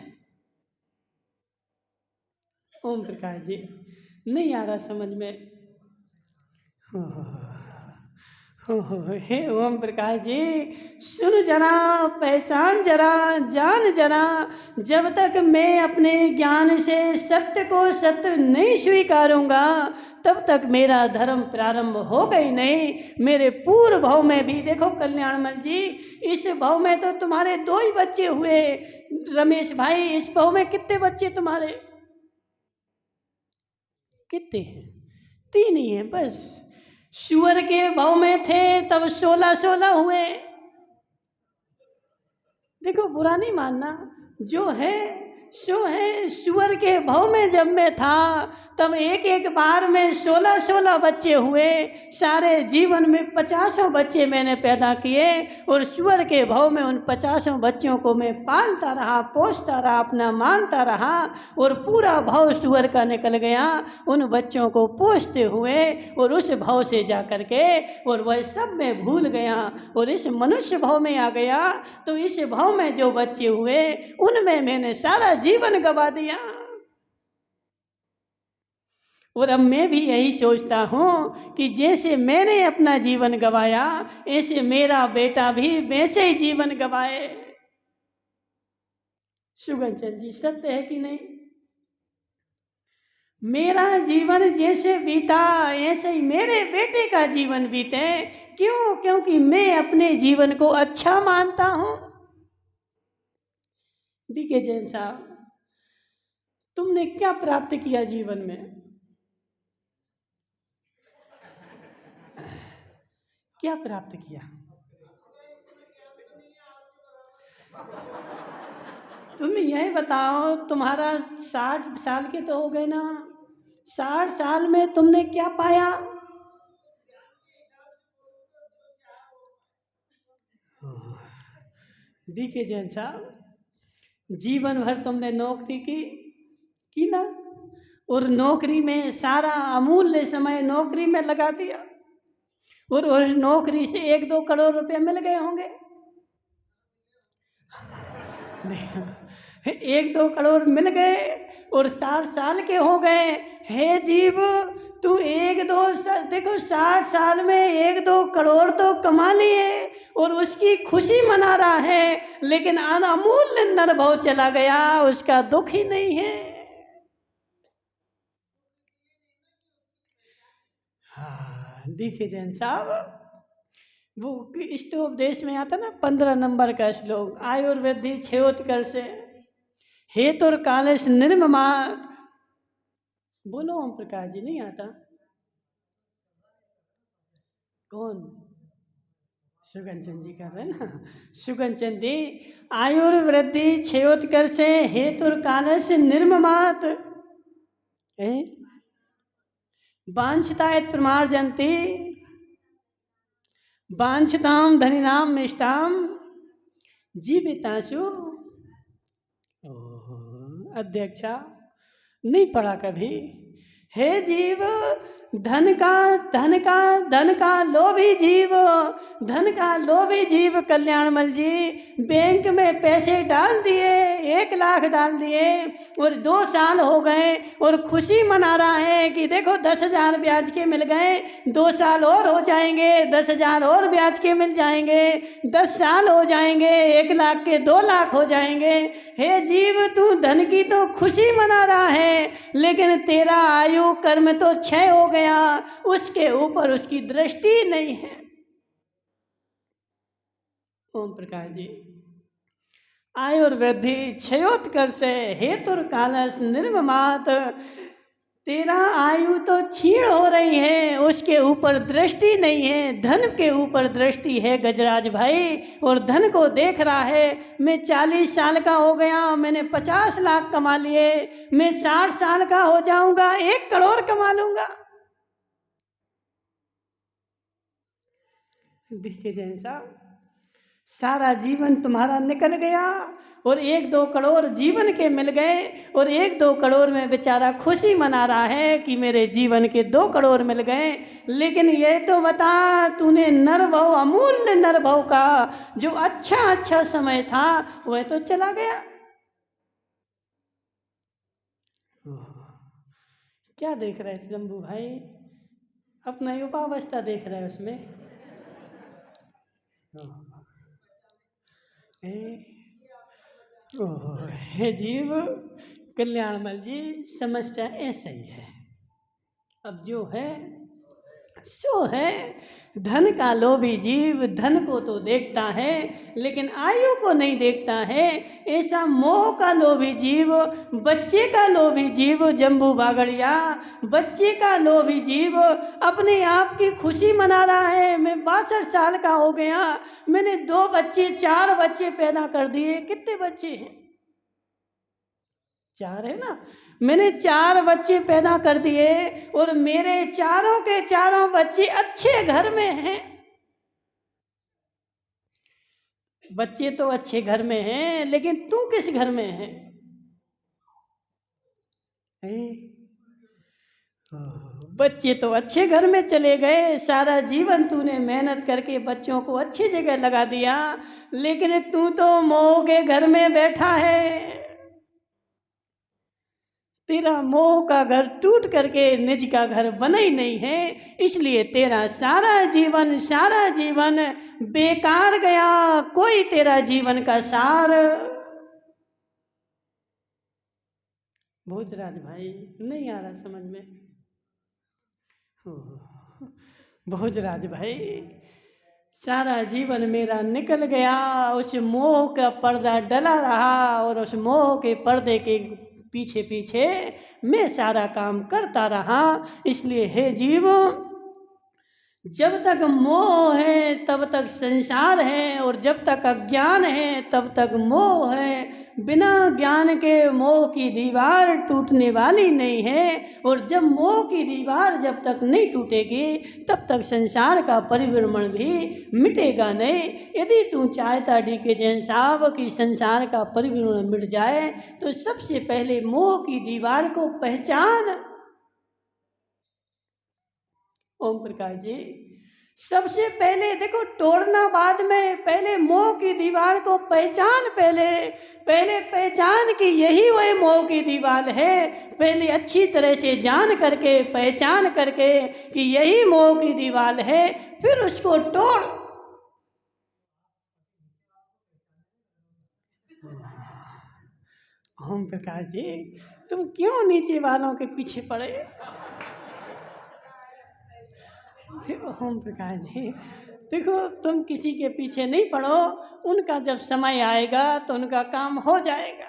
ओम प्रकाश जी, नहीं आ रहा समझ में? हे ओम प्रकाश जी, सुन जरा, पहचान जरा, जान जरा, जब तक मैं अपने ज्ञान से सत्य को सत्य नहीं स्वीकारूंगा तब तक मेरा धर्म प्रारंभ होगा ही नहीं। मेरे पूर्व भाव में भी देखो कल्याणमल जी, इस भाव में तो तुम्हारे 2 ही बच्चे हुए। रमेश भाई, इस भाव में कितने बच्चे तुम्हारे? कितने हैं? 3 ही हैं बस। सुअर के भाव में थे तब 16 हुए। देखो बुरा नहीं मानना, जो है सो है। सुअर के भाव में जब मैं था तब एक एक बार में 16 बच्चे हुए। सारे जीवन में 50 बच्चे मैंने पैदा किए और सुअर के भाव में उन 50 बच्चों को मैं पालता रहा, पोसता रहा, अपना मानता रहा और पूरा भाव सुअर का निकल गया उन बच्चों को पोसते हुए। और उस भाव से जा कर के और वह सब मैं भूल गया और इस मनुष्य भाव में आ गया। तो इस भाव में जो बच्चे हुए उनमें मैंने सारा जीवन गवा दिया। और अब मैं भी यही सोचता हूँ कि जैसे मैंने अपना जीवन गवाया ऐसे मेरा बेटा भी वैसे ही जीवन गवाए। सुगंचन जी, सत्य है कि नहीं? मेरा जीवन जैसे बीता ऐसे ही मेरे बेटे का जीवन बीते। क्यों? क्योंकि मैं अपने जीवन को अच्छा मानता हूँ। डीके जैन साहब, तुमने क्या प्राप्त किया जीवन में? क्या प्राप्त किया? तुम यही बताओ, तुम्हारा 60 साल के तो हो गए ना, 60 साल में तुमने क्या पाया? डीके जैन साहब, जीवन भर तुमने नौकरी की ना, और नौकरी में सारा अमूल्य समय नौकरी में लगा दिया और उस नौकरी से 1-2 करोड़ रुपए मिल गए होंगे। 1-2 करोड़ मिल गए और 60 साल के हो गए। हे जीव, तू 1-2 देखो 60 साल में 1-2 करोड़ तो कमा लिए और उसकी खुशी मना रहा है, लेकिन अमूल्य नरभव चला गया, उसका दुख ही नहीं है। हाँ, देखिए जैन साहब, वो इष्टोपदेश में आता ना 15 नंबर का श्लोक, आयुर्वेदी छेवोत्कर से हेतुर कालेश निर्ममात बोलो ओम प्रकाश जी, नहीं आता? कौन? सुगंचन जी कर रहे हैं ना। सुगंचन जी, आयुर्वृद्धि क्षयोत्कर से हेतुर कालश निर्ममात वांछितायत प्रमार्जन्ति वांछिताम धनिनाम मिष्टाम जीविताशु। अध्यक्षा नहीं पढ़ा कभी। हे जीव, धन का लोभी जीव, धन का लोभी जीव कल्याणमल जी बैंक में पैसे डाल दिए, 1 लाख डाल दिए और 2 साल हो गए और खुशी मना रहा है कि देखो 10,000 ब्याज के मिल गए, 2 साल और हो जाएंगे, 10,000 और ब्याज के मिल जाएंगे, 10 साल हो जाएंगे, 1 लाख के 2 लाख हो जाएंगे। हे जीव, तू धन की तो खुशी मना रहा है, लेकिन तेरा आयु कर्म तो क्षय हो गया, उसके ऊपर उसकी दृष्टि नहीं है। ओम प्रकाश जी, आयुर्वृद्धि क्षयोत्कर से हेतुर कालस निर्ममात, तेरा आयु तो क्षीण हो रही है, उसके ऊपर दृष्टि नहीं है, धन के ऊपर दृष्टि है गजराज भाई, और धन को देख रहा है मैं 40 साल का हो गया, मैंने 50 लाख कमा लिए, मैं 60 साल का हो जाऊंगा 1 करोड़ कमा लूंगा। देखिए जैन साहब, सारा जीवन तुम्हारा निकल गया और 1-2 करोड़ जीवन के मिल गए, और 1-2 करोड़ में बेचारा खुशी मना रहा है कि मेरे जीवन के 2 करोड़ मिल गए। लेकिन ये तो बता, तूने नरभव, अमूल्य नरभव का जो अच्छा समय था वह तो चला गया। क्या देख रहे हैं जम्बू भाई? अपना युवावस्था देख रहे हैं उसमें। हे जीव कल्याणमल जी, समस्या ऐसा ही है। अब जो है सो है, धन का लोभी जीव धन को तो देखता है लेकिन आयु को नहीं देखता है। ऐसा मोह का लोभी जीव, बच्चे का लोभी जीव, जम्बू बागड़िया, बच्चे का लोभी जीव अपने आप की खुशी मना रहा है। मैं 62 साल का हो गया, मैंने 2 बच्चे 4 बच्चे पैदा कर दिए। कितने बच्चे हैं? 4 है ना। मैंने 4 बच्चे पैदा कर दिए और मेरे चारों के चारों बच्चे अच्छे घर में हैं। बच्चे तो अच्छे घर में हैं, लेकिन तू किस घर में है? बच्चे तो अच्छे घर में चले गए, सारा जीवन तूने मेहनत करके बच्चों को अच्छी जगह लगा दिया, लेकिन तू तो मोह के घर में बैठा है। तेरा मोह का घर टूट करके निज का घर बना ही नहीं है, इसलिए तेरा सारा जीवन बेकार गया। कोई तेरा जीवन का सार। भोजराज भाई नहीं आ रहा समझ में? भोजराज भाई, सारा जीवन मेरा निकल गया, उस मोह का पर्दा डला रहा और उस मोह के पर्दे के पीछे पीछे मैं सारा काम करता रहा। इसलिए हे जीव, जब तक मोह है तब तक संसार है, और जब तक अज्ञान है तब तक मोह है। बिना ज्ञान के मोह की दीवार टूटने वाली नहीं है, और जब मोह की दीवार जब तक नहीं टूटेगी तब तक संसार का परिभ्रमण भी मिटेगा नहीं। यदि तू चाहता DK जैन साहब कि संसार का परिभ्रमण मिट जाए, तो सबसे पहले मोह की दीवार को पहचान। ओम प्रकाश जी, सबसे पहले देखो, तोड़ना बाद में, पहले मोह की दीवार को पहचान। पहले पहचान कि यही वह मोह की दीवार है। पहले अच्छी तरह से जान करके, पहचान करके कि यही मोह की दीवार है, फिर उसको तोड़। ओम प्रकाश जी, तुम क्यों नीचे वालों के पीछे पड़े? ओम प्रकाश जी, देखो, तुम किसी के पीछे नहीं पड़ो, उनका जब समय आएगा तो उनका काम हो जाएगा।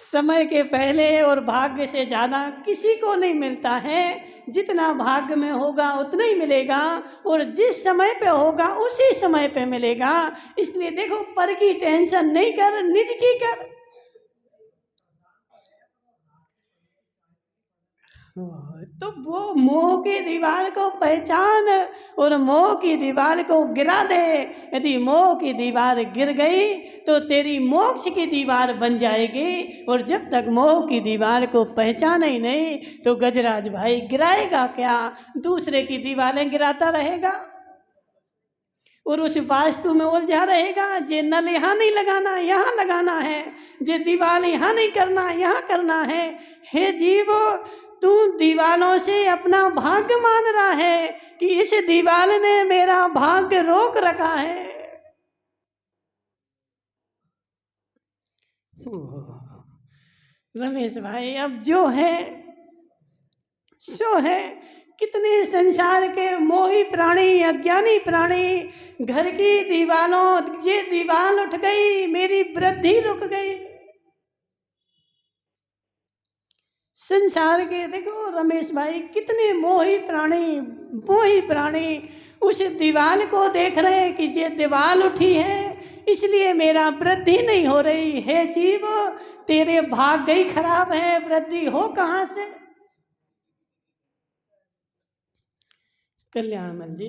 समय के पहले और भाग्य से ज़्यादा किसी को नहीं मिलता है। जितना भाग्य में होगा उतना ही मिलेगा, और जिस समय पे होगा उसी समय पे मिलेगा। इसलिए देखो, पर की टेंशन नहीं कर, निज की कर। तो वो मोह की दीवार को पहचान और मोह की दीवार को गिरा दे। यदि मोह की दीवार गिर गई तो तेरी मोक्ष की दीवार बन जाएगी। और जब तक मोह की दीवार को पहचाने ही नहीं तो गजराज भाई गिराएगा क्या? दूसरे की दीवारें गिराता रहेगा और उस वास्तु में उलझा रहेगा। जे नल यहाँ नहीं लगाना, यहाँ लगाना है। जे दीवार यहाँ नहीं करना, यहाँ करना है। हे जीव, तू दीवालों से अपना भाग्य मान रहा है कि इस दीवाल ने मेरा भाग्य रोक रखा है। रमेश भाई, अब जो है सो है। कितने संसार के मोही प्राणी, अज्ञानी प्राणी, घर की दीवालों, ये दीवाल उठ गई, मेरी वृद्धि रुक गई। संसार के देखो रमेश भाई, कितने मोही प्राणी उस दीवाल को देख रहे हैं कि ये दीवाल उठी है इसलिए मेरा वृद्धि नहीं हो रही। है जीव, तेरे भाग्य ही खराब है, वृद्धि हो कहाँ से? कल्याणमल जी,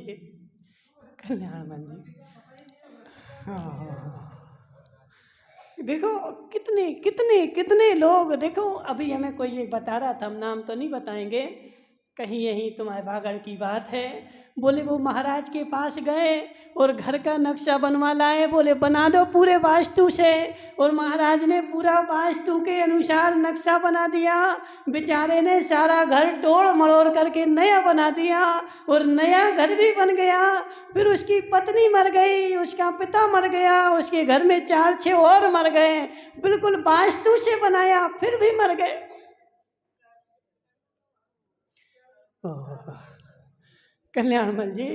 कल्याणमल जी, हाँ। देखो कितने कितने कितने लोग, देखो अभी हमें कोई ये बता रहा था, हम नाम तो नहीं बताएंगे, कहीं यही तुम्हारे बागड़ की बात है। बोले वो महाराज के पास गए और घर का नक्शा बनवा लाए। बोले बना दो पूरे वास्तु से, और महाराज ने पूरा वास्तु के अनुसार नक्शा बना दिया। बेचारे ने सारा घर तोड़ मड़ोड़ करके नया बना दिया और नया घर भी बन गया। फिर उसकी पत्नी मर गई, उसका पिता मर गया, उसके घर में 4-6 और मर गए। बिल्कुल वास्तु से बनाया फिर भी मर गए। कल्याणमल जी,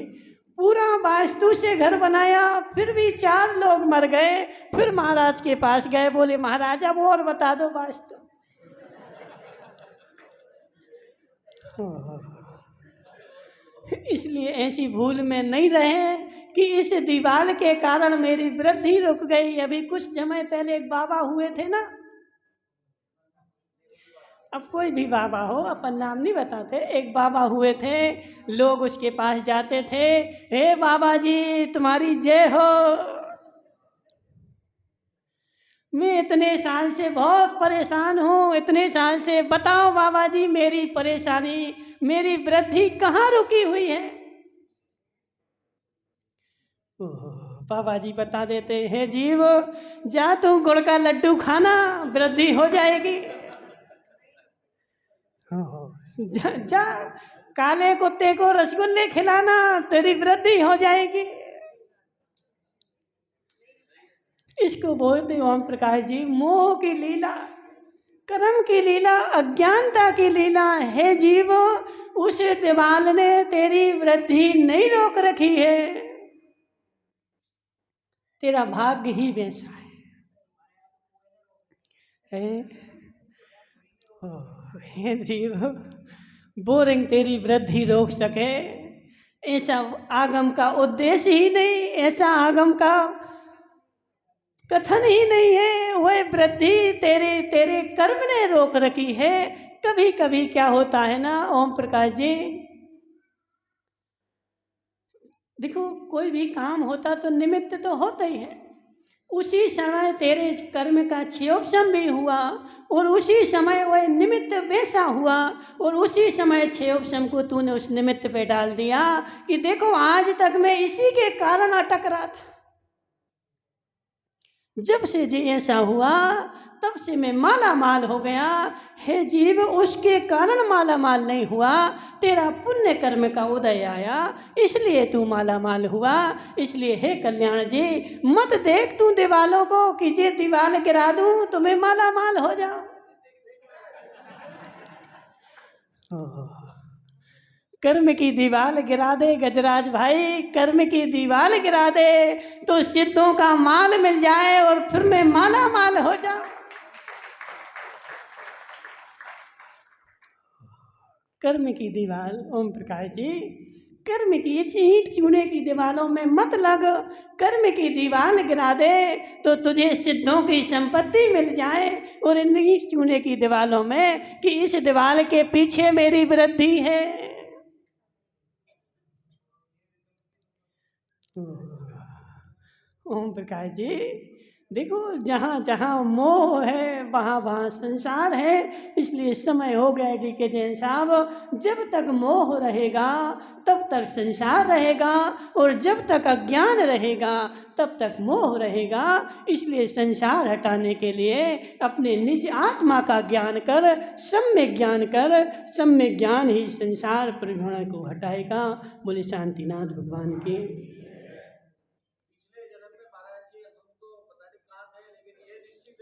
पूरा वास्तु से घर बनाया फिर भी 4 लोग मर गए। फिर महाराज के पास गए, बोले महाराज अब और बता दो वास्तु। इसलिए ऐसी भूल में नहीं रहे कि इस दीवाल के कारण मेरी वृद्धि रुक गई। अभी कुछ समय पहले एक बाबा हुए थे ना, अब कोई भी बाबा हो, अपन नाम नहीं बताते, एक बाबा हुए थे। लोग उसके पास जाते थे, हे बाबा जी तुम्हारी जय हो, मैं इतने साल से बहुत परेशान हूँ, इतने साल से बताओ बाबा जी मेरी परेशानी, मेरी वृद्धि कहाँ रुकी हुई है? बाबा जी बता देते हैं, जीव जा तू गुड़ का लड्डू खाना, वृद्धि हो जाएगी। जा, जा काले कुत्ते को रसगुल्ले खिलाना, तेरी वृद्धि हो जाएगी। इसको बोलते हैं ओम प्रकाश जी, मोह की लीला, कर्म की लीला, अज्ञानता की लीला। है जीव, उस दीवाल ने तेरी वृद्धि नहीं रोक रखी है, तेरा भाग्य ही वैसा है। हे जीव, बोरिंग तेरी वृद्धि रोक सके ऐसा आगम का उद्देश्य ही नहीं, ऐसा आगम का कथन ही नहीं है। वह वृद्धि तेरे कर्म ने रोक रखी है। कभी कभी क्या होता है ना ओम प्रकाश जी, देखो कोई भी काम होता तो निमित्त तो होता ही है। उसी समय तेरे कर्म का क्षयोपशम भी हुआ और उसी समय वह निमित्त वैसा हुआ, और उसी समय क्षयोपशम को तूने उस निमित्त पे डाल दिया कि देखो आज तक मैं इसी के कारण अटक रहा था। जब से जी ऐसा हुआ तब से मैं माला माल हो गया। हे जीव, उसके कारण माला माल नहीं हुआ, तेरा पुण्य कर्म का उदय आया इसलिए तू माला माल हुआ। इसलिए हे कल्याण जी, मत देख तू दीवालों को कि ये दीवाल गिरा दूं तुम्हें माला माल हो जाओ। कर्म की दीवाल गिरा दे गजराज भाई, कर्म की दीवाल गिरा दे तो सिद्धों का माल मिल जाए और फिर मैं माला माल हो जाऊं। कर्म की दीवार, ओम प्रकाश जी, कर्म की इस ईंट चूने की दीवारों में मत लग। कर्म की दीवार गिरा दे तो तुझे सिद्धों की संपत्ति मिल जाए। और इन ईंट चूने की दीवारों में कि इस दीवार के पीछे मेरी वृद्धि है। ओम प्रकाश जी, देखो जहाँ जहाँ मोह है वहाँ वहाँ संसार है। इसलिए समय हो गया डीके जैन साहब, जब तक मोह रहेगा तब तक संसार रहेगा, और जब तक अज्ञान रहेगा तब तक मोह रहेगा। इसलिए संसार हटाने के लिए अपने निज आत्मा का ज्ञान कर, सम्यक ज्ञान कर। सम्यक ज्ञान ही संसार परिभ्रमण को हटाएगा। बोले शांतिनाथ भगवान की।